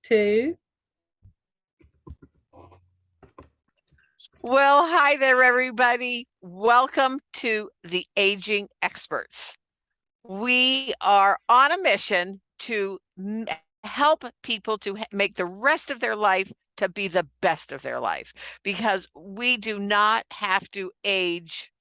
two. Well, hi there, everybody. Welcome to the Aging Experts. We are on a mission to help people to make the rest of their life to be the best of their life, because we do not have to age.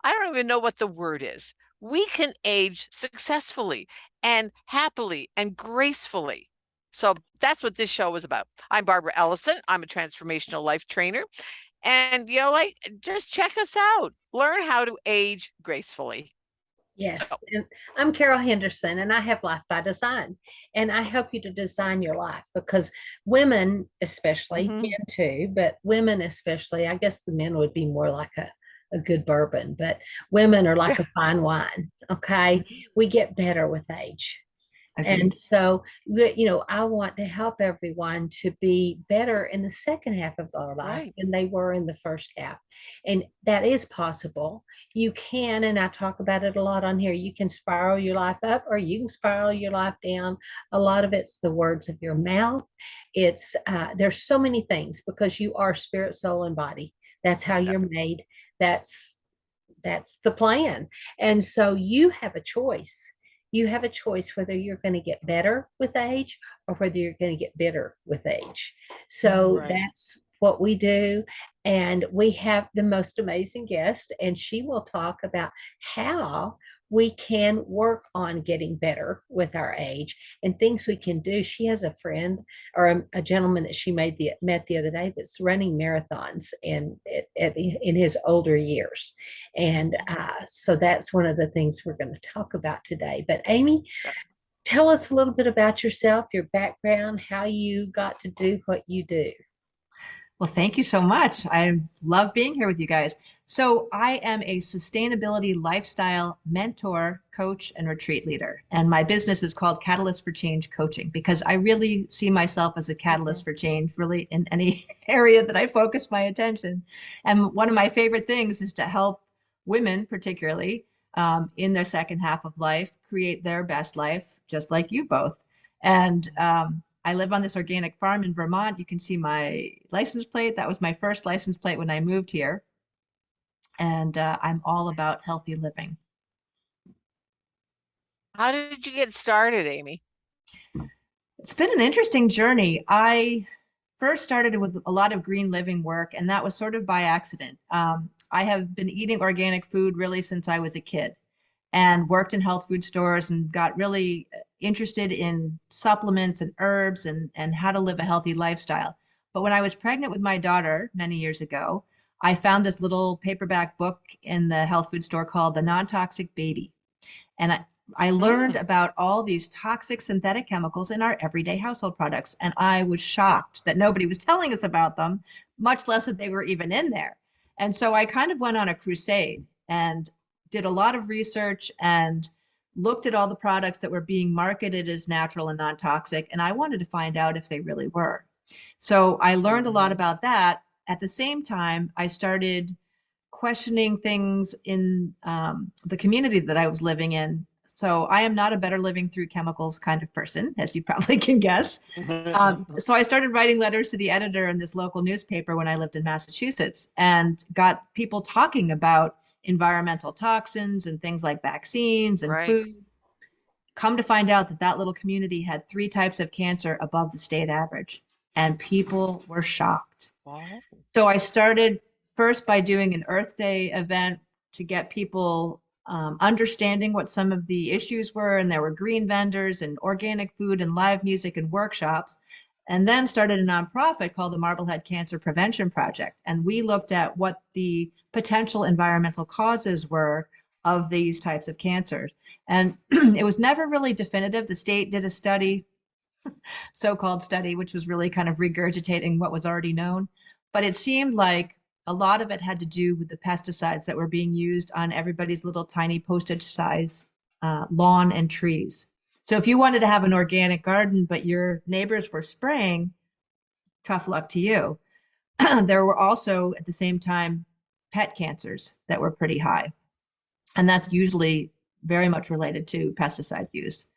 I don't even know what the word is. We can age successfully and happily and gracefully. So that's what this show is about. I'm Barbara Ellison. I'm a transformational life trainer. And, just check us out. Learn how to age gracefully. Yes, So, and I'm Carol Henderson, and I have Life by Design, and I help you to design your life because women, especially mhm. men too, but women especially, I guess the men would be more like a good bourbon, but women are like a fine wine. Okay, we get better with age. And Agreed. so, I want to help everyone to be better in the second half of their life Right. than they were in the first half. And that is possible. You can, and I talk about it a lot on here, you can spiral your life up or you can spiral your life down. A lot of it's the words of your mouth. There's so many things because you are spirit, soul, and body. That's how Yep. you're made. That's the plan. And so you have a choice. You have a choice whether you're going to get better with age or whether you're going to get bitter with age. So Right. that's what we do. And we have the most amazing guest, and she will talk about how we can work on getting better with our age and things we can do. She has a friend or a gentleman that she met the other day that's running marathons in his older years. And so that's one of the things we're going to talk about today. But Amy, tell us a little bit about yourself, your background, how you got to do what you do. Well, thank you so much. I love being here with you guys. So, I am a sustainability lifestyle mentor, coach, and retreat leader. And my business is called Catalyst for Change Coaching because I really see myself as a catalyst for change, really, in any area that I focus my attention. And one of my favorite things is to help women, particularly in their second half of life, create their best life, just like you both. And I live on this organic farm in Vermont. You can see my license plate. That was my first license plate when I moved here. And I'm all about healthy living. How did you get started, Amy? It's been an interesting journey. I first started with a lot of green living work, and that was sort of by accident. I have been eating organic food really since I was a kid and worked in health food stores and got really interested in supplements and herbs and how to live a healthy lifestyle. But when I was pregnant with my daughter many years ago, I found this little paperback book in the health food store called The Non-Toxic Baby. And I learned Mm. about all these toxic synthetic chemicals in our everyday household products. And I was shocked that nobody was telling us about them, much less that they were even in there. And so I kind of went on a crusade and did a lot of research and looked at all the products that were being marketed as natural and non-toxic. And I wanted to find out if they really were. So I learned a lot Mhm. about that. At the same time, I started questioning things in the community that I was living in. So I am not a better living through chemicals kind of person, as you probably can guess. So I started writing letters to the editor in this local newspaper when I lived in Massachusetts and got people talking about environmental toxins and things like vaccines and Right. food. Come to find out that that little community had 3 types of cancer above the state average, and people were shocked. Wow. So I started first by doing an Earth Day event to get people understanding what some of the issues were. And there were green vendors and organic food and live music and workshops. And then started a nonprofit called the Marblehead Cancer Prevention Project. And we looked at what the potential environmental causes were of these types of cancers. And it was never really definitive. The state did a study, so-called study, which was really kind of regurgitating what was already known. But it seemed like a lot of it had to do with the pesticides that were being used on everybody's little tiny postage size lawn and trees. So if you wanted to have an organic garden, but your neighbors were spraying, tough luck to you. There were also at the same time pet cancers that were pretty high. And that's usually very much related to pesticide use.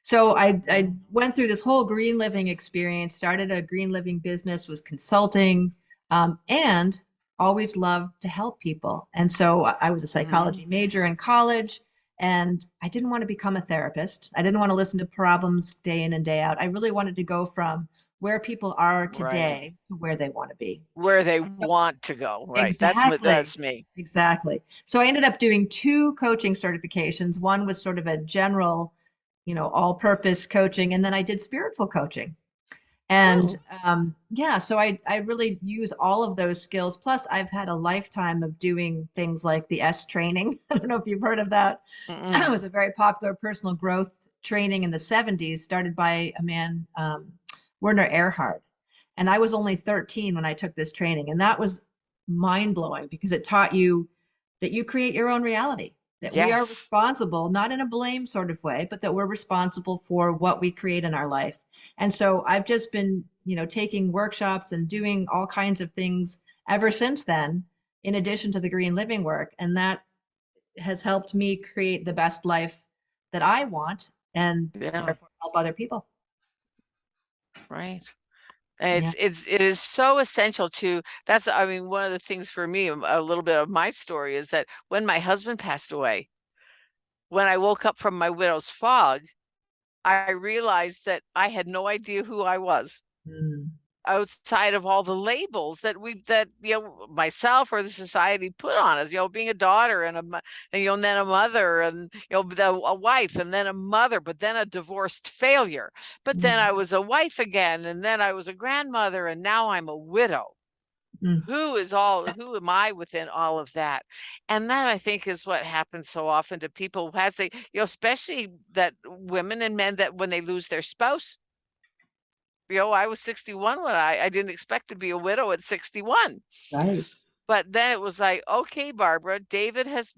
So I went through this whole green living experience, started a green living business, was consulting, and always loved to help people. And so I was a psychology major in college, and I didn't want to become a therapist. I didn't want to listen to problems day in and day out. I really wanted to go from where people are Right. today to where they want to be. Where they want to go. Right. Exactly. That's me. Exactly. So I ended up doing two coaching certifications. One was sort of a general, all-purpose coaching, and then I did spiritual coaching. And Oh. yeah, so I really use all of those skills. Plus, I've had a lifetime of doing things like the S training. I don't know if you've heard of that. It was a very popular personal growth training in the 70s, started by a man, Werner Erhard. And I was only 13 when I took this training. And that was mind blowing because it taught you that you create your own reality, that we are Yes. responsible, not in a blame sort of way, but that we're responsible for what we create in our life. And so I've just been, taking workshops and doing all kinds of things ever since then, in addition to the green living work. And that has helped me create the best life that I want and Yeah. therefore help other people. Right. And Yeah. it is so essential to, that's, I mean, one of the things for me, a little bit of my story is that when my husband passed away, when I woke up from my widow's fog, I realized that I had no idea who I was Mm. outside of all the labels that myself or the society put on us, being a daughter and and then a mother and, a wife and then a mother, but then a divorced failure. But then Mm. I was a wife again, and then I was a grandmother, and now I'm a widow. Mm. Who am I within all of that? And that, I think, is what happens so often to people as they, especially that women and men, that when they lose their spouse. I was 61 when I didn't expect to be a widow at 61. Right. But then it was like, okay, Barbara, David has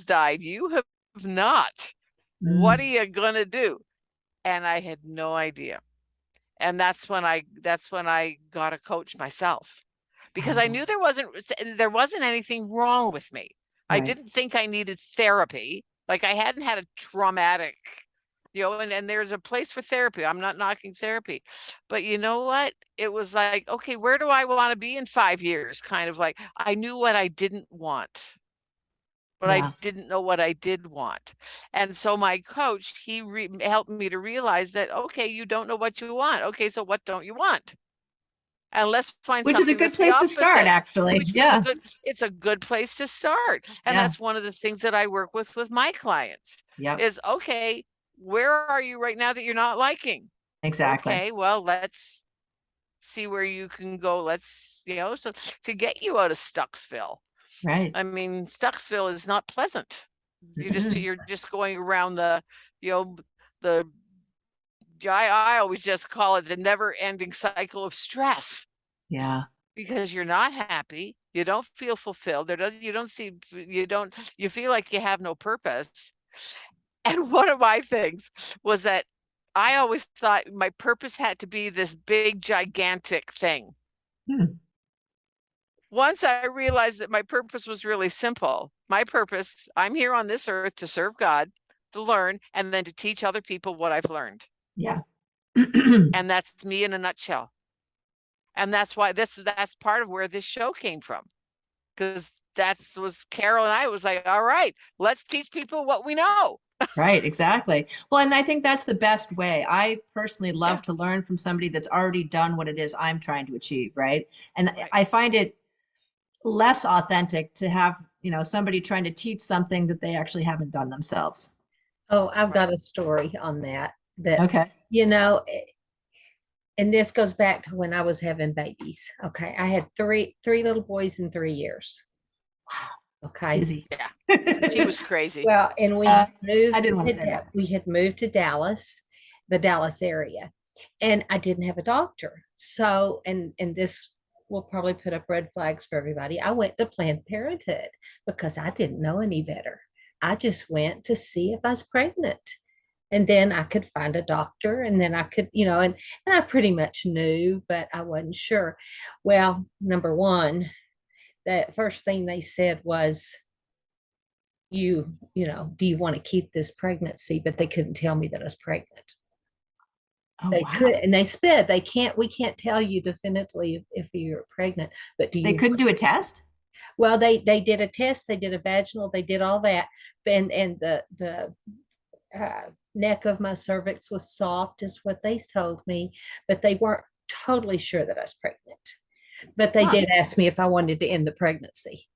died. You have not. What are Mm. you gonna do? And I had no idea. And that's when I got a coach myself, because I knew Oh, there wasn't anything wrong with me. I right. didn't think I needed therapy. Like, I hadn't had a traumatic, and there's a place for therapy. I'm not knocking therapy, but you know what? It was like, okay, where do I want to be in 5 years? Kind of like, I knew what I didn't want, but I Yeah. didn't know what I did want. And so my coach, he helped me to realize that, okay, you don't know what you want. Okay, so what don't you want? And let's find Which is a something good that's the place to start, opposite, actually. which was Yeah. it's a good place to start. And Yeah. that's one of the things that I work with my clients Yep. is, okay, where are you right now that you're not liking? Exactly. Okay, well, let's see where you can go. Let's, so to get you out of Stucksville. Right. I mean, Stucksville is not pleasant. Mm-mm. You're just going around you know, the I always just call it the never ending cycle of stress, Yeah. because you're not happy. You don't feel fulfilled. You feel like you have no purpose. And one of my things was that I always thought my purpose had to be this big, gigantic thing. Hmm. Once I realized that my purpose was really simple. My purpose, I'm here on this earth to serve God, to learn, and then to teach other people what I've learned. Yeah. And that's me in a nutshell. And that's why that's part of where this show came from. Because was Carol and I was like, all right, let's teach people what we know. Right, exactly. Well, and I think that's the best way. I personally Yeah, love to learn from somebody that's already done what it is I'm trying to achieve, right? And right. I find it less authentic to have, somebody trying to teach something that they actually haven't done themselves. Oh, I've Right. got a story on that. That, Okay. you know, eh, and this goes back to when I was having babies. Okay. I had three little boys in 3 years. Okay. Busy. Yeah. She was crazy. Well, and I didn't want to say that. We had moved to Dallas, the Dallas area, and I didn't have a doctor. So, and this will probably put up red flags for everybody. I went to Planned Parenthood because I didn't know any better. I just went to see if I was pregnant. And then I could find a doctor, and then I could, and I pretty much knew, but I wasn't sure. Well, number one, the first thing they said was, do you want to keep this pregnancy? But they couldn't tell me that I was pregnant. Oh, They wow. could, and they said we can't tell you definitively if you're pregnant, but do They you? couldn't do a test? Well, they did a test, they did a vaginal, they did all that, and neck of my cervix was soft, is what they told me, but they weren't totally sure that I was pregnant. But they Huh. did ask me if I wanted to end the pregnancy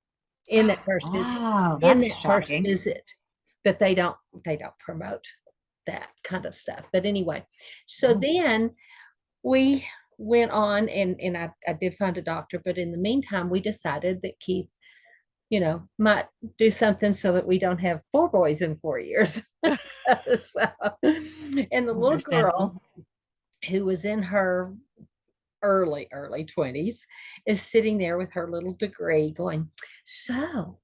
in that first visit. Wow, In that's that first shocking. visit, but they don't promote that kind of stuff. But anyway, so Oh, then we went on and I did find a doctor, but in the meantime, we decided that Keith, might do something so that we don't have four boys in 4 years. So, and the little understandable. girl who was in her early 20s is sitting there with her little degree going, so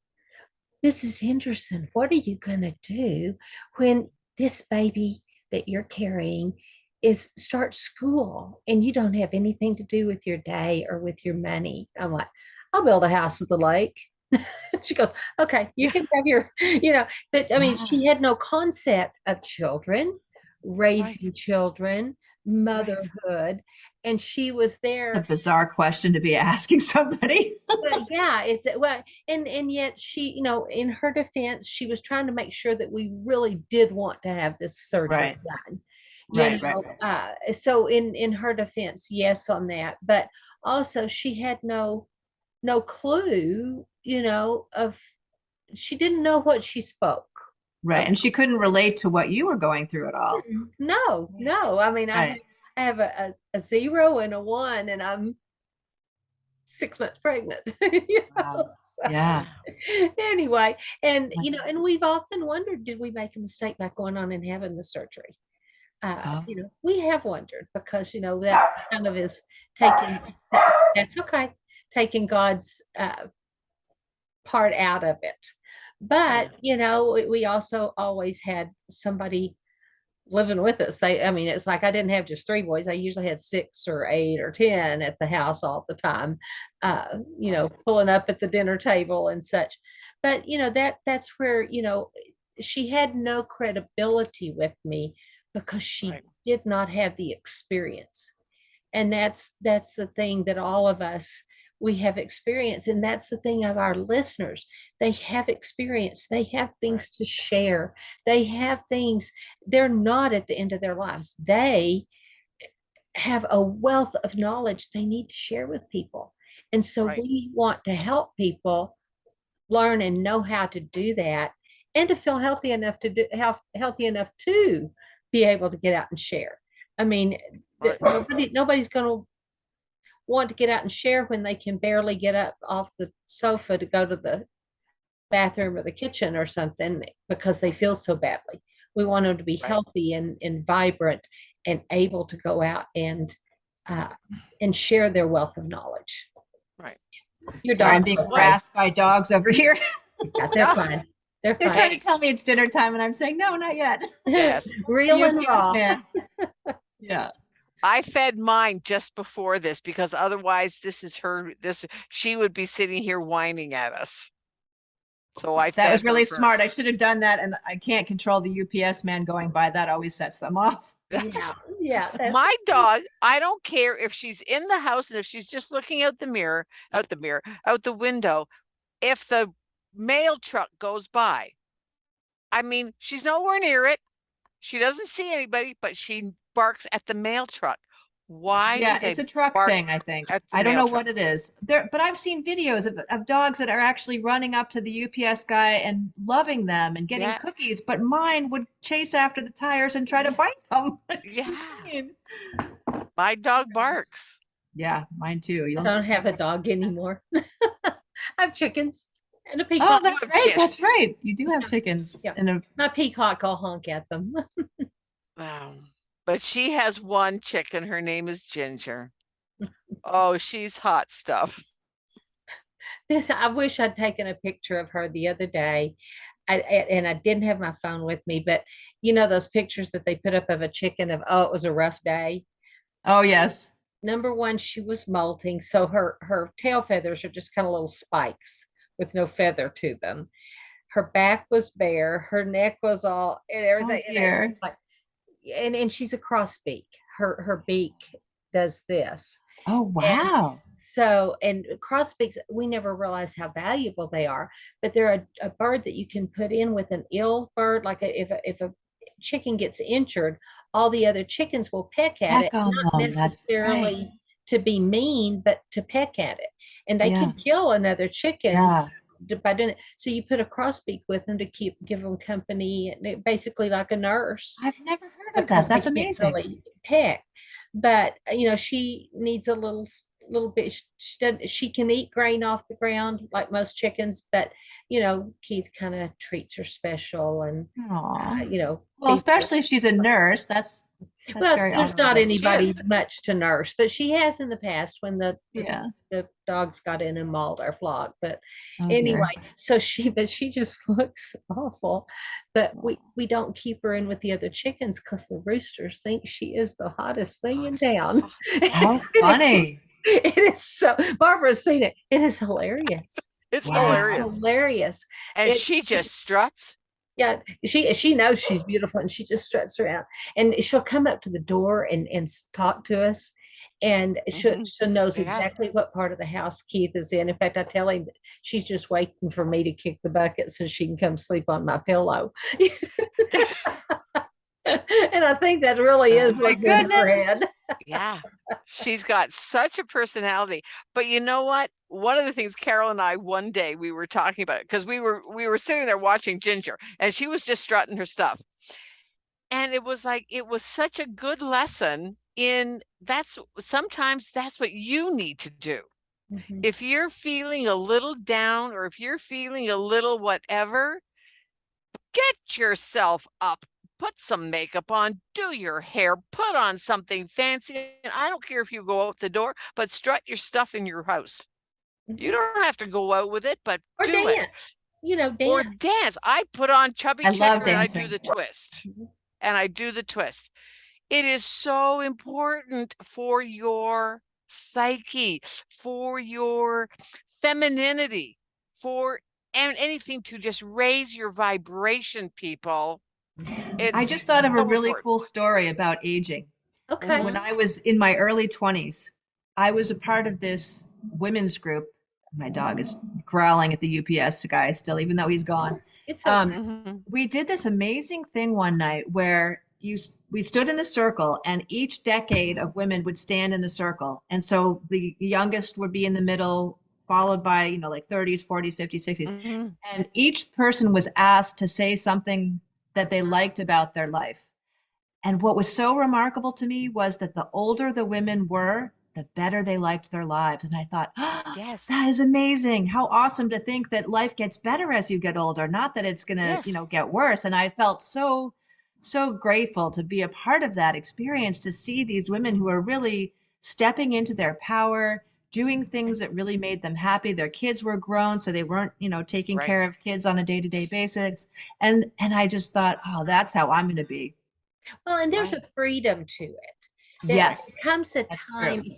Mrs. Henderson, what are you going to do when this baby that you're carrying starts school and you don't have anything to do with your day or with your money? I'm like, I'll build a house at the lake. She goes, okay, you can have but I mean, Yeah, she had no concept of children, Right. raising children, Right. motherhood, and she was a there. bizarre question to be asking somebody. Well, yeah, and yet she, in her defense, she was trying to make sure that we really did want to have this surgery Right, done. right, right, right. So in her defense, yes on that, but also she had no clue, of she didn't know what she spoke Right. of. And she couldn't relate to what you were going through at all. No, no. I mean, Right. I have a 0 and a 1, and I'm 6 months pregnant. Wow. So, Yeah. anyway, and My and goodness. we've often wondered, did we make a mistake by going on and having the surgery? Oh, We have wondered because that kind of is taking that's okay, taking God's part out of it. Yeah. But we also always had somebody living with us. I mean, it's like I didn't have just three boys. I usually had 6 or 8 or 10 at the house all the time, Right. pulling up at the dinner table and such. But that's where, she had no credibility with me because she Right. did not have the experience. And that's the thing that all of us, we have experience, and that's the thing of our listeners. They have experience, they have Right. things to share, they have things. They're not at the end of their lives, they have a wealth of knowledge they need to share with people, and so Right. we want to help people learn and know how to do that, and to feel healthy enough healthy enough to be able to get out and share. I mean, Right. nobody's going to want to get out and share when they can barely get up off the sofa to go to the bathroom or the kitchen or something because they feel so badly. We want them to be Right. healthy and vibrant and able to go out uh, and share their wealth of knowledge. Right. Your sorry, I'm dog's being What? okay. harassed by dogs over here. Yeah, they're fine. They're They're fine. trying to tell me it's dinner time, and I'm saying, no, not yet. Yes. The Real and UPS raw. man. Yeah. I fed mine just before this because otherwise she would be sitting here whining at us. So I That fed was her really smart. I first. should have done that, and I can't control the UPS man going by. That always sets them off. Yeah, That's yeah, that's my dog. I don't care if she's in the house and if she's just looking out the window. If the mail truck goes by, I mean, she's nowhere near it. She doesn't see anybody, but she barks at the mail truck. Why do Yeah, they it's a truck bark thing, I think. at the I don't mail know truck? what it is. There, but I've seen videos of dogs that are actually running up to the UPS guy and loving them and getting Yeah, cookies, but mine would chase after the tires and try to yeah, bite them. It's yeah. insane. My dog barks. Yeah, mine too. I You'll don't have a have to. dog anymore. I have chickens and a Oh, peacock. that's right. That's right. You do have Yeah, chickens yeah. and a My peacock, I'll honk at them. But she has one chicken. Her name is Ginger. Oh, she's hot stuff. I wish I'd taken a picture of her the other day. And I didn't have my phone with me, but those pictures that they put up of a chicken of, oh, it was a rough day. oh yes. Number one, she was molting, so her tail feathers are just kind of little spikes with no feather to them. her back was bare, her neck was all and Oh everything. And it's dear. just like, and she's a cross beak. Her beak does this. Oh And wow. so, and cross beaks, we never realize how valuable they are, but they're a bird that you can put in with an ill bird. Like if a chicken gets injured, all the other chickens will peck at it, Peck on not them. That's right. necessarily to be mean, but to peck at it. And they Yeah. can kill another chicken Yeah. by doing it. So you put a crossbeak with them to give them company, and basically like a nurse, I've never heard of that. because they That's can't amazing. really peck. But she needs a little bit. She can eat grain off the ground like most chickens, but Keith kind of treats her special, and Aw. Well, feeds her. especially if she's a nurse, that's Well, very there's not honorable. She anybody is. much to nurse, but she has in the past when Yeah. the dogs got in and mauled our flock. But Oh anyway, dear. so but she just looks awful. But Aw. we don't keep her in with the other chickens because the roosters think she is the hottest thing Oh, in I'm so town. How funny. It is so. Barbara's seen it. It is hilarious. It's It is hilarious. Wow. hilarious. And It she just struts. Yeah, she knows she's beautiful, and she just struts around, and she'll come up to the door and talk to us, and Mhm. she knows Yeah. exactly what part of the house Keith is in. In fact, I tell him that she's just waiting for me to kick the bucket so she can come sleep on my pillow. And I think that really Oh is My what's in her goodness. head. Yeah. She's got such a personality. But you know what? One of the things Carol and I one day we were talking about it because we were sitting there watching Ginger and she was just strutting her stuff. And it was like it was such a good lesson in sometimes that's what you need to do. Mhm. If you're feeling a little down or if you're feeling a little whatever, get yourself up, put some makeup on, do your hair, put on something fancy. And I don't care if you go out the door, but strut your stuff in your house. You Mhm. don't have to go out with it, but Or do it. dance, Or dance. dance. I put on Chubby I love Checker and I do dancing. the twist. Mhm. And I do the twist. It is so important for your psyche, for your femininity, for and anything to just raise your vibration, people. I It's just thought of a so really important. cool story about aging. Okay. When Mhm. I was in my early 20s, I was a part of this women's group. My dog is growling at the UPS guy still, even though he's gone. It's okay. Um, Mhm. we did this amazing thing one night where we stood in a circle and each decade of women would stand in a circle. And so the youngest would be in the middle, followed by, like 30s, 40s, 50s, 60s. Mhm. And each person was asked to say something that they liked about their life. And what was so remarkable to me was that the older the women were, the better they liked their lives. And I thought, oh, Yes. that is amazing. How awesome to think that life gets better as you get older, not that it's going to, Yes. get worse. And I felt so, so grateful to be a part of that experience, to see these women who are really stepping into their power, doing things that really made them happy. Their kids were grown, so they weren't, taking Right. care of kids on a day-to-day basis. And I just thought, oh, that's how I'm going to be. Well, and there's Right. a freedom to it. There Yes, comes a that's time, true.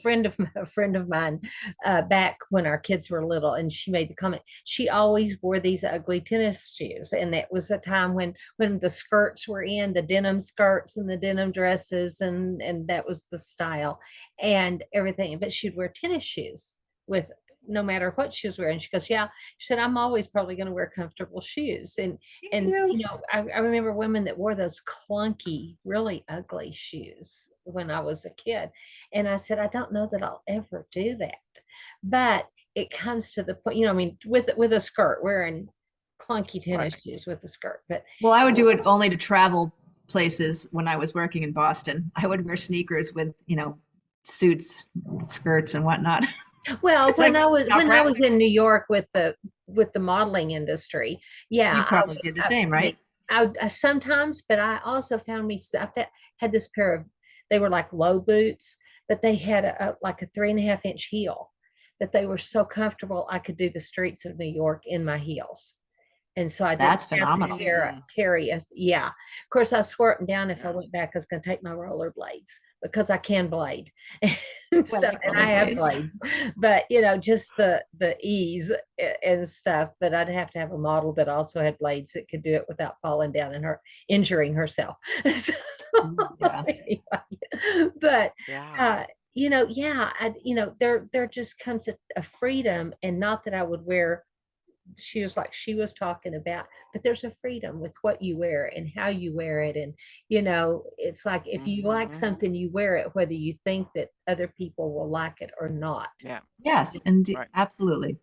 a friend of mine, back when our kids were little, and she made the comment. She always wore these ugly tennis shoes, and that was a time when the skirts were in, the denim skirts and the denim dresses, and that was the style and everything. But she'd wear tennis shoes with no matter what she was wearing. She goes, yeah. She said, I'm always probably going to wear comfortable shoes, Me and too. I remember women that wore those clunky, really ugly shoes when I was a kid. And I said, I don't know that I'll ever do that. But it comes to the point, I mean, with a skirt, wearing clunky tennis Right. shoes with a skirt. But Well, I would do it only to travel places when I was working in Boston. I would wear sneakers with, suits, skirts, and whatnot. well, It's like not when I was practical. in New York with the modeling industry, You yeah, probably did the same, I mean, right? I sometimes, but I also found had this pair of, they were like low boots, but they had like a 3.5 inch heel, but they were so comfortable I could do the streets of New York in my heels. And so I didn't That's have to phenomenal. carry a, yeah. Of course, I swore up and down if I Yeah. went back, I was going to take my rollerblades because I can blade. and I stuff, like and I have rollerblades. blades, but just the ease and stuff. But I'd have to have a model that also had blades that could do it without falling down and injuring herself. So, Yeah. anyway, but Yeah. yeah, there just comes a freedom, and not that I would wear shoes like she was talking about, but there's a freedom with what you wear and how you wear it. And it's like if you like Mhm. something, you wear it whether you think that other people will like it or not. Yeah. Yes, and Right. absolutely.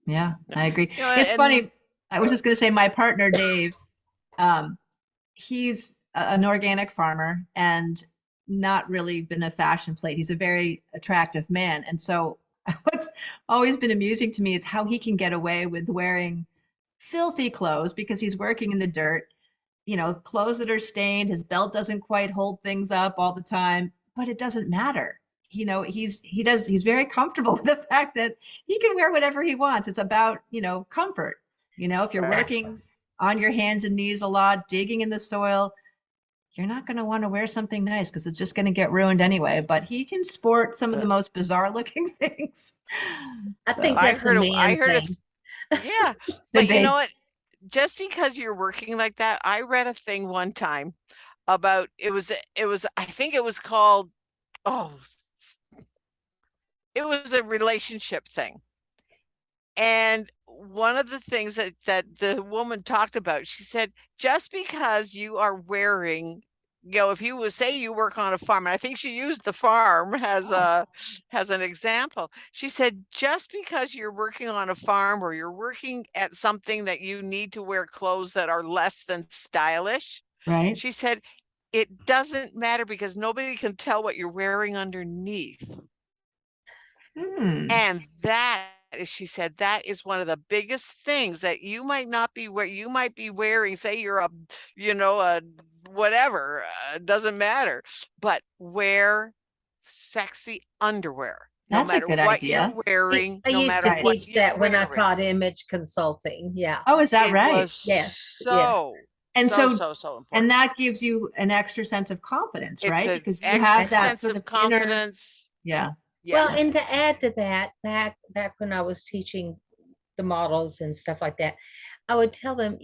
Yeah, Yeah. I agree. You know, It's and funny. I was just going to say my partner, Dave, um, he's an organic farmer and not really been a fashion plate. He's a very attractive man. And so what's always been amusing to me is how he can get away with wearing filthy clothes because he's working in the dirt, clothes that are stained. His belt doesn't quite hold things up all the time, but it doesn't matter. He's very comfortable with the fact that he can wear whatever he wants. It's about, comfort. If you're Right. working on your hands and knees a lot, digging in the soil, you're not going to want to wear something nice because it's just going to get ruined anyway. But he can sport some of the most bizarre looking things. I think So I that's a heard I man heard it. thing. Yeah. could But you know be. what? Just because you're working like that, I read a thing one time about it was I think it was called oh it was a relationship thing. And one of the things that the woman talked about, she said, just because you are wearing, if you would say you work on a farm, and I think she used the farm as an example. She said, just because you're working on a farm or you're working at something that you need to wear clothes that are less than stylish, Right. she said, it doesn't matter because nobody can tell what you're wearing underneath. Hmm. And that is, she said, that is one of the biggest things that you might not be where you might be wearing, say you're a whatever, doesn't matter, but wear sexy underwear, no That's a matter good what you're idea. wearing, I no used matter to Right. what teach you're that when I wearing. taught image consulting. Yeah. Oh, is that It right? was Yes. Yeah. And so, so and important. that gives you an extra sense of confidence, It's right? an Because you have extra that sense sort of of inner, confidence. yeah, Yeah. Well, yeah. and to add to that, back when I was teaching the models and stuff like that, I would tell them,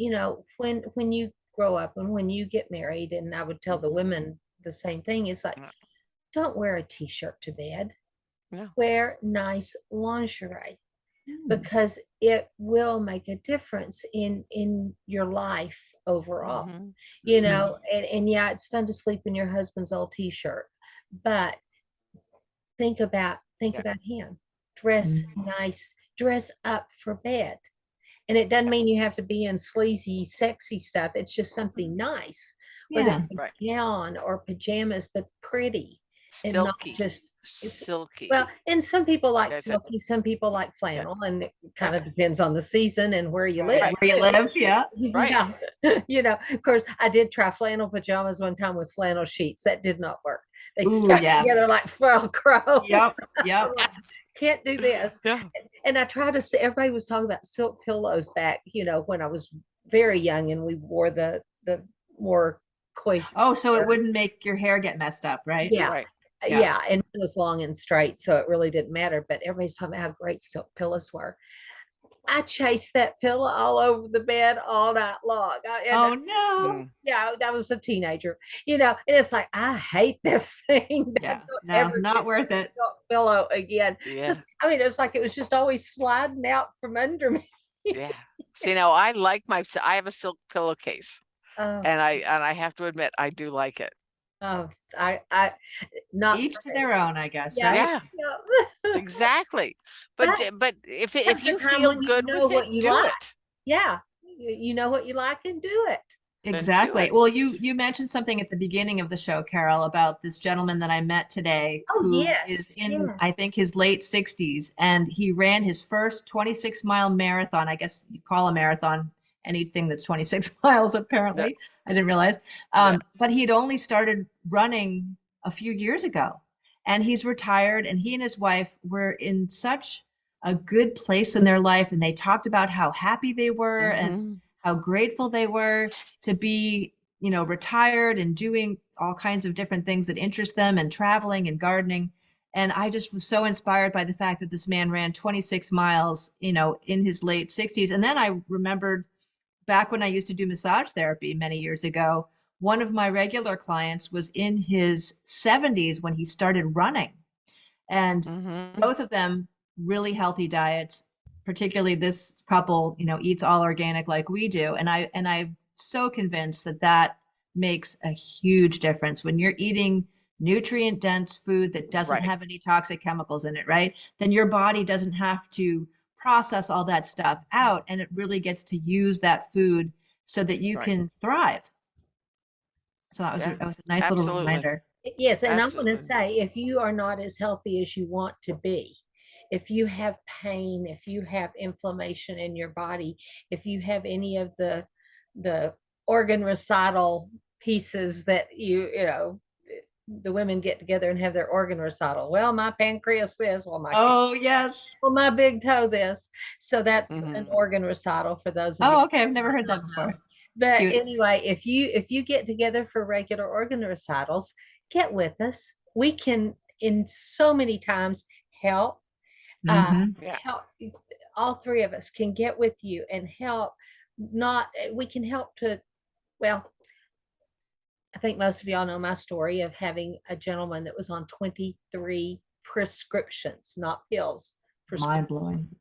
when you grow up and when you get married, and I would tell the Mhm. women the same thing, is like, Yeah. don't wear a t-shirt to bed. Yeah. Wear nice lingerie, Hmm. because it will make a difference in your life overall. Mhm. Mhm. And yeah, it's fun to sleep in your husband's old t-shirt, but think Yeah. about him. Dress Mm. nice, dress up for bed. And it doesn't mean you have to be in sleazy, sexy stuff. It's just something nice, whether Yeah, it's Right. a gown or pajamas, but pretty and not Silky. just Silky. well, and some people like That's it. silky, some people like Yeah. flannel, and it kind Yeah. of depends on the season and where you right. live. Right. Where you live, yeah. Right. Yeah. Of course, I did try flannel pajamas one time with flannel sheets. That did not work. They Ooh, stuck yeah. together like Velcro. Yep, yep. Can't do this. Yeah. And I tried to say, everybody was talking about silk pillows back, when I was very young and we wore the more coif. Oh, so it wouldn't make your hair get messed up, right? Yeah. Right. Yeah. Yeah. And it was long and straight, so it really didn't matter. But everybody's talking about how great silk pillows were. I chased that pillow all over the bed all night long. Oh no. Mm. Yeah, I was a teenager, and it's like, I hate this thing. Yeah, Don't no, ever not get worth it. silk pillow again. Yeah. 'Cause, I mean, it's like it was just always sliding out from under me. Yeah. See, now I like I have a silk pillowcase, Oh, and I have to admit I do like it. oh, I not Each for to me. their own, I guess, Yeah, right? Yeah, yeah. exactly. But But but if that's the you time feel when you good know with what it, you do like. it. Yeah, you know what you like and do it. Then do Exactly. it. Well, you mentioned something at the beginning of the show, Carol, about this gentleman that I met today Oh, who is yes, in, I yes. think, his late 60s, and he ran his first 26-mile marathon. I guess you call a marathon anything that's 26 miles, Yeah. apparently. I didn't realize. Yeah. But he'd only started running a few years ago, and he's retired, and he and his wife were in such a good place in their life, and they talked about how happy they were and Hmm. how grateful they were to be, retired and doing all kinds of different things that interest them and traveling and gardening. And I just was so inspired by the fact that this man ran 26 miles, in his late 60s. And then I remembered back when I used to do massage therapy many years ago, one of my regular clients was in his 70s when he started running. And both of them really healthy diets, particularly this couple, eats all organic like we do. And I'm so convinced that that makes a huge difference when you're eating nutrient dense food that doesn't Right. have any toxic chemicals in it, right? Then your body doesn't have to process all that stuff out, and it really gets to use that food so that you Right. can thrive. So that was Yeah, that was a nice little absolutely. reminder. Yes, and I'm going Absolutely. to say, if you are not as healthy as you want to be, if you have pain, if you have inflammation in your body, if you have any of the organ recital pieces that the women get together and have their organ recital. Well, my pancreas this, Oh, yes. well, my big toe this. So that's an Mhm. organ recital for those of you Oh, okay. I've never that heard that don't know. before. But Cute. anyway, if you get together for regular organ recitals, get with us. We can, in so many times, help. Mhm. Yeah. Help. All three of us can get with you and help. Not we can help to. Well, I think most of y'all know my story of having a gentleman that was on 23 prescriptions, not pills, Mind prescriptions, blowing.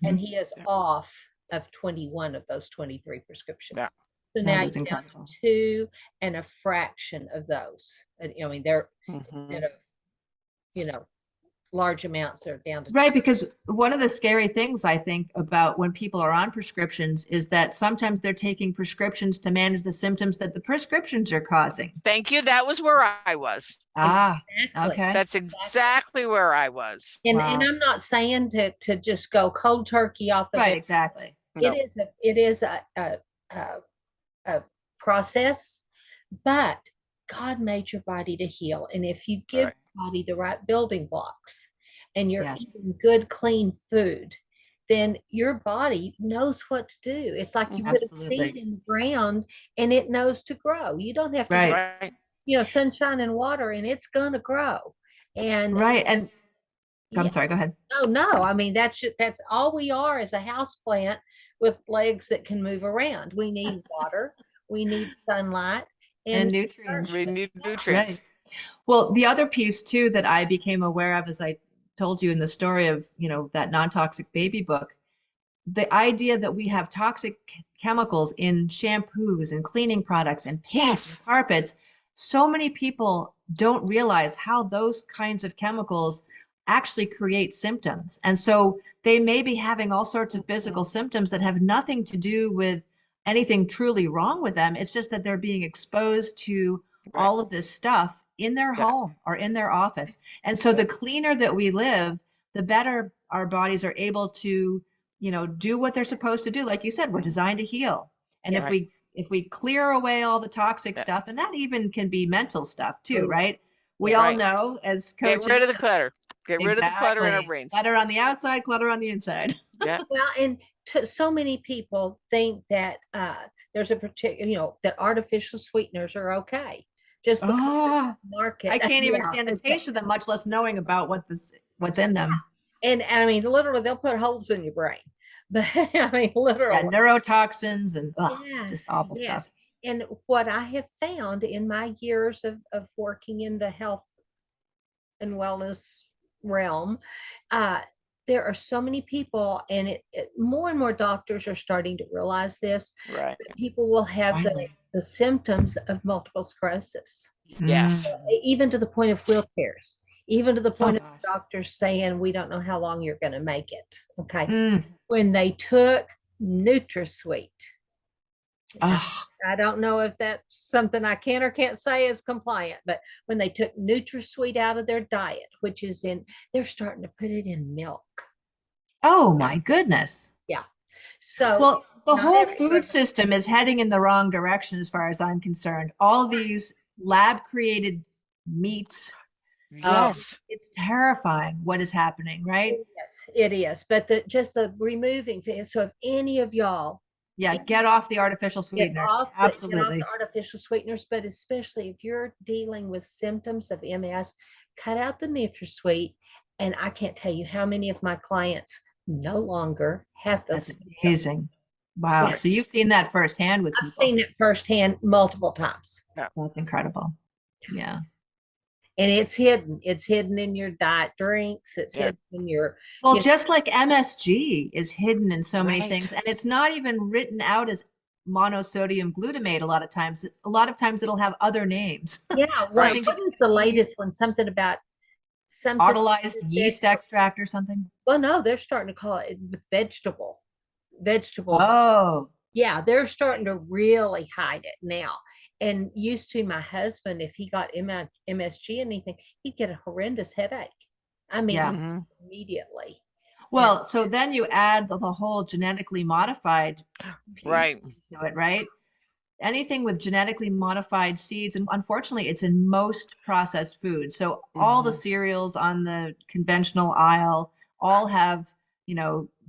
and Mhm. he is Yeah. off of 21 of those 23 Yeah. prescriptions. So now That is he's down incredible. to two and a fraction of those. And, I mean, they're instead Mhm. of, large amounts, they're down to Right, because one of the scary things I think about when people are on prescriptions is that sometimes they're taking prescriptions to manage the symptoms that the prescriptions are causing. Thank you. That was where I was. Ah, exactly. okay. That's exactly where I was. And Wow. I'm not saying to just go cold turkey off of Right, it. exactly. No. It is a process, but God made your body to heal. And if you give Right. your body the right building blocks and you're Yes. eating good, clean food, then your body knows what to do. It's like you Mhm. put a seed Absolutely. in the ground and it knows to grow. You don't have to give, Right. Right. sunshine and water, and it's going to grow. And Right. And I'm yeah, sorry, go ahead. oh no, I mean that's all we are, is a house plant with legs that can move around. We need water, we need sunlight, And and nutrients. We need Right. nutrients. Well, the other piece too that I became aware of as I told you in the story of, that non-toxic baby book, the idea that we have toxic chemicals in shampoos and cleaning products and paint and Yes. carpets, so many people don't realize how those kinds of chemicals actually create symptoms. And so they may be having all sorts of physical symptoms that have nothing to do with anything truly wrong with them. It's just that they're being exposed to Right. all of this stuff in their Yeah. home or in their office. And so the cleaner that we live, the better our bodies are able to do what they're supposed to do. Like you said, we're designed to heal. And Yes. if we clear away all the toxic Yeah. stuff, and that even can be mental stuff too, Oh, right? We yeah. all Right. know as Get coaches. rid of the clutter. Get rid of the clutter in our Exactly. brains. Clutter on the outside, clutter on the inside. Yeah. Well, and so many people think that there's a particular, that artificial sweeteners are okay just because Oh, the market. I can't even Yeah, stand the okay. taste of them, much less knowing about what's in them. And I mean, literally, they'll put holes in your brain. But I mean, Yeah, literally. neurotoxins and just Yes, awful stuff. yes. And what I have found in my years of working in the health and wellness realm, uh, there are so many people, and more and more doctors are starting to realize this. Right. That people will have the, Finally. the symptoms of multiple sclerosis, Yes. even to the point of wheelchairs, even to the Oh point of gosh. doctors saying, we don't know how long you're going to make it. Okay. Mm. When they took NutraSweet. Oh, I don't know if that's something I can or can't say is compliant, but when they took NutraSweet out of their diet, which is they're starting to put it in milk. oh my goodness. Yeah. So Well, the not whole food everybody. system is heading in the wrong direction as far as I'm concerned. All these lab created meats, Oh, Yes. it's terrifying what is happening, right? yes, it is. But just the removing thing. So if any of y'all Yeah, get off the artificial sweeteners. get off the Absolutely. artificial sweeteners, but especially if you're dealing with symptoms of MS, cut out the NutraSweet, and I can't tell you how many of my clients no longer have those That's symptoms. amazing. Wow. Yeah, So you've seen that firsthand with I've people. seen it firsthand multiple times. Yeah. That's incredible. Yeah. And it's hidden. It's hidden in your diet drinks. It's Yeah. hidden in your, Well, you know, just like MSG is hidden in so many Right. things, and it's not even written out as monosodium glutamate a lot of times. A lot of times it'll have other names. yeah. Right. What is the latest one? Something about something. Autolyzed yeast extract or something. Well, no, they're starting to call it vegetable. Oh, Yeah, they're starting to really hide it now. And used to my husband, if he got MSG anything, he'd get a horrendous headache. I mean, yeah. Mhm. immediately. Well, so then you add the whole genetically modified Right. piece to it, right? Anything with genetically modified seeds, and unfortunately, it's in most processed foods. So all the Mhm. cereals on the conventional aisle all have,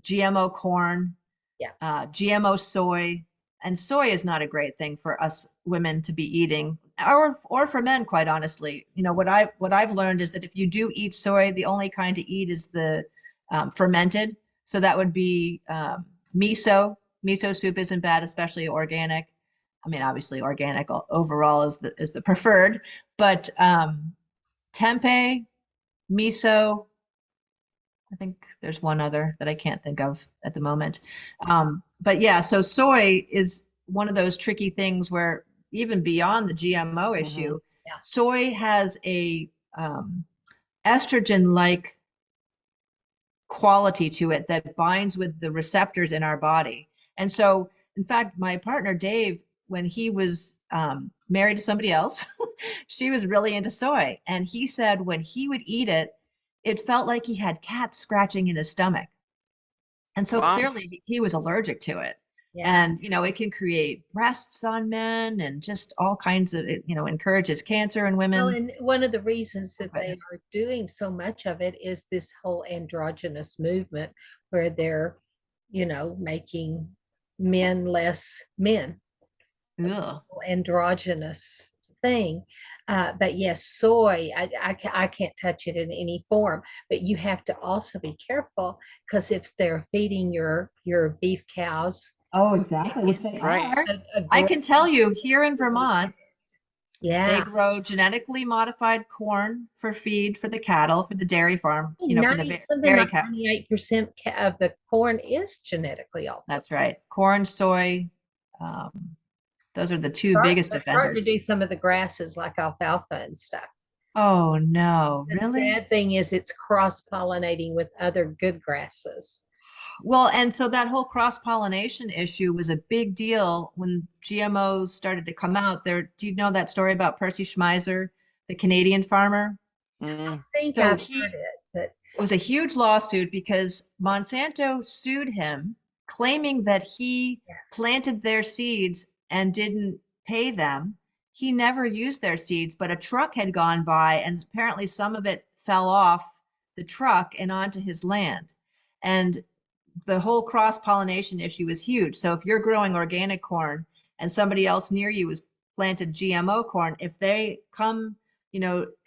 GMO corn, Yeah. GMO soy, and soy is not a great thing for us women to be eating, or for men, quite honestly. What I've learned is that if you do eat soy, the only kind to eat is the fermented. So that would be miso. Miso soup isn't bad, especially organic. I mean, obviously, organic overall is the preferred, but tempeh, miso. I think there's one other that I can't think of at the moment. But yeah, so soy is one of those tricky things where even beyond the GMO Mhm. issue, Yeah. soy has a estrogen-like quality to it that binds with the receptors in our body. And so, in fact, my partner Dave, when he was married to somebody else, she was really into soy. And he said when he would eat it, it felt like he had cats scratching in his stomach. And so Wow. clearly he was allergic to it. Yeah. And, it can create breasts on men and just all kinds of, encourages cancer in Well, women. and one of the reasons that But they are doing so much of it is this whole androgynous movement where they're, making men less men, ugh. androgynous thing. But yes, soy, I can't touch it in any form, but you have to also be careful because if they're feeding your beef cows, Oh, exactly, which they Right. are. a I great, can tell you here in Vermont, they yeah, grow genetically modified corn for feed for the cattle, for the dairy farm, for the 90, something dairy like cows. 98% of the corn is genetically altered. That's right. Corn, soy, um, those are the two biggest They're starting to offenders. do some of the grasses like alfalfa and stuff. Oh, no, The really? sad thing is it's cross-pollinating with other good grasses. Well, and so that whole cross-pollination issue was a big deal when GMOs started to come out. Do you know that story about Percy Schmeiser, the Canadian farmer? Mm. I think So I've he heard it, but It was a huge lawsuit because Monsanto sued him, claiming that he yes. planted their seeds and didn't pay them. He never used their seeds, but a truck had gone by and apparently some of it fell off the truck and onto his land. And the whole cross pollination issue is huge. So if you're growing organic corn and somebody else near you is planted GMO corn, if they come,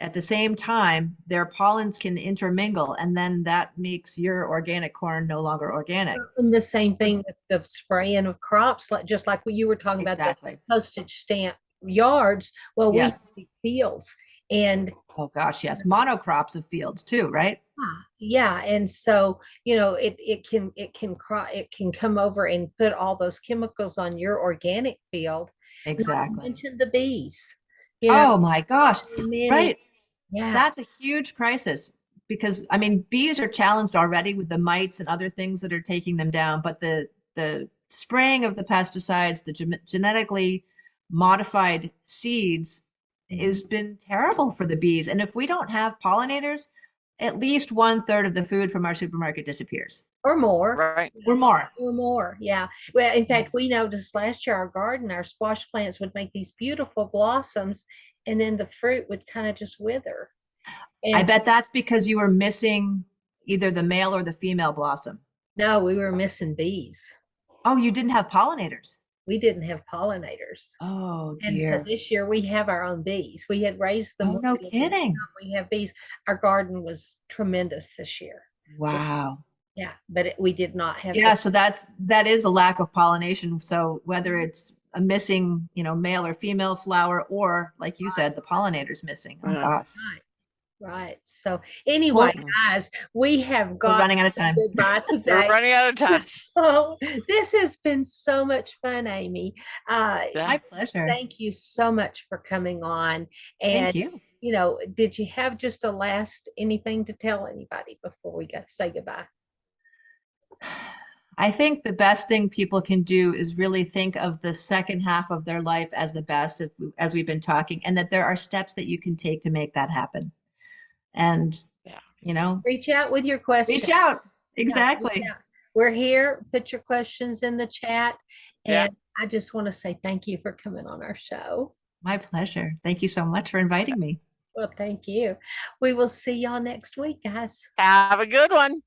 at the same time, their pollens can intermingle, and then that makes your organic corn no longer organic. And the same thing with the spraying of crops, like just like what you were talking about the Exactly. postage stamp yards. Well, we Yes. have fields, and Oh gosh, yes. Monocrops of fields too, right? yeah, and so it can come over and put all those chemicals on your organic field. Not to Exactly. mention the bees. Oh my gosh. So many. Right. Yeah. That's a huge crisis because I mean bees are challenged already with the mites and other things that are taking them down, but the spraying of the pesticides, the genetically modified seeds has been terrible for the bees. And if we don't have pollinators, at least 1/3 of the food from our supermarket disappears. Or more. Right. Or more. Or more. Yeah. Well, in Yeah. fact, we noticed last year our garden, our squash plants would make these beautiful blossoms, and then the fruit would kind of just wither. I And bet that's because you were missing either the male or the female blossom. no, we were missing bees. Oh, you didn't have pollinators. we didn't have pollinators. Oh And so dear. this year we have our own bees. We had raised them Oh, no already, but kidding. now we have bees. Our garden was tremendous this year. Wow. Yeah, but we did not have Yeah, the. so that is a lack of pollination. So whether it's a missing, male or female flower, or like you said, the pollinator's missing. Oh Uh, gosh. Right, right. So anyway, Well, guys, we have we're got running out of to say time. goodbye we're today. running out of time. So this has been so much fun, Amy. Yeah. My pleasure. Thank you so much for coming on. Thank And, you. did you have just a last anything to tell anybody before we go say goodbye? I think the best thing people can do is really think of the second half of their life as the best, as we've been talking, and that there are steps that you can take to make that happen. And, Yeah. Reach out with your reach questions. out. Yeah, reach Exactly. out. We're here. Put your questions in the chat. Yeah. And I just want to say thank you for coming on our show. My pleasure. Thank you so much for inviting me. Well, thank you. We will see y'all next week, guys. Have a good one.